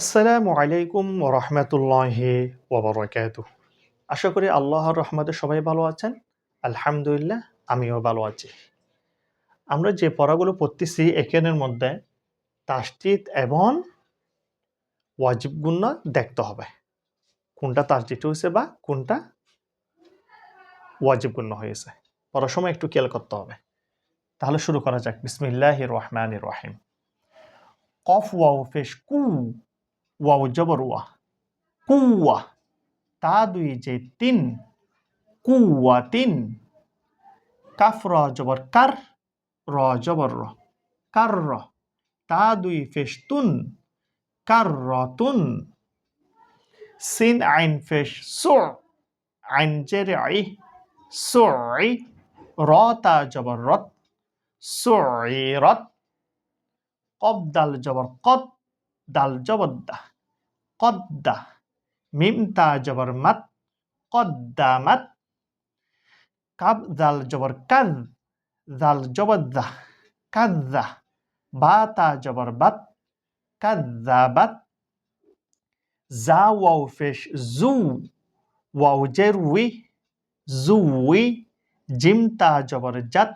আসসালামু আলাইকুম ওয়া রাহমাতুল্লাহি ওয়া বারাকাতুহু। আশা করি আল্লাহর রহমতে সবাই ভালো আছেন। আলহামদুলিল্লাহ আমিও ভালো আছি। আমরা যে পড়াগুলো পড়তেছি এখানের মধ্যে তাসদিদ এবং ওয়াজিব গুন্না দেখতে হবে। কোনটা তাসদিদ হয়েছে বা কোনটা ওয়াজিব গুন্না হয়েছে। পড়ার সময় একটু খেয়াল করতে হবে। তাহলে শুরু করা যাক। বিসমিল্লাহির রহমানির রহিম। কফ ওয়াও পেশ কু, ওয়াও জবর ওয়া, কুওয়া। তা দুই যে তিন, কুওয়াতিন। কাফ র জবর কার, র জবর র, কার র। তা দুই পেশ তুন, কার রতুন। সিন আইন পেশ সু, আইন জেরে আই, সুই। র তা জবর রত, সুইরত। কব দাল জবর কদ, দাল জবর দা, কদ্দা। মিম তা জবর মাত, কদ্দামাত। কাব দাল জবর কাদ, দাল জবর দা, কাদ্দা। বা তা জবর বাত, কাদ্দাবাত। জা ওয়াও পেশ জু, ওয়াও জের উই, জুই। জিম তা জবর জাত,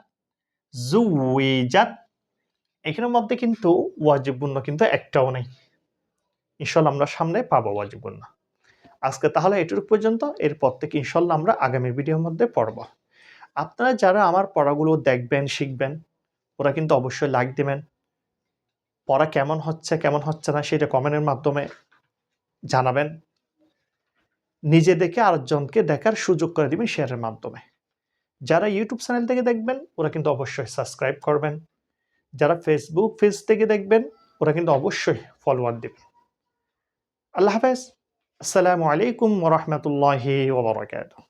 জুইজাত। এখানের মধ্যে কিন্তু ওয়াজিব গুন্না কিন্তু একটাও নেই। ইনশাআল্লাহ আমরা সামনে পাবো ওয়াজিব গুন্না। আজকে তাহলে এটুকু পর্যন্ত। এরপর থেকে ইনশাআল্লাহ আমরা আগামী ভিডিওর মধ্যে পড়ব। আপনারা যারা আমার পড়াগুলো দেখবেন, শিখবেন, ওরা কিন্তু অবশ্যই লাইক দিবেন। পড়া কেমন হচ্ছে না সেটা কমেন্টের মাধ্যমে জানাবেন। নিজে দেখে আরেকজনকে দেখার সুযোগ করে দিবেন শেয়ারের মাধ্যমে। যারা ইউটিউব চ্যানেল থেকে দেখবেন ওরা কিন্তু অবশ্যই সাবস্ক্রাইব করবেন। যারা ফেসবুক পেজ থেকে দেখবেন ওরা কিন্তু অবশ্যই ফলোয়ার দিবেন। আল্লাহ হাফেজ। আসসালামু আলাইকুম ওয়া রাহমাতুল্লাহি ওয়া বারাকাতুহু।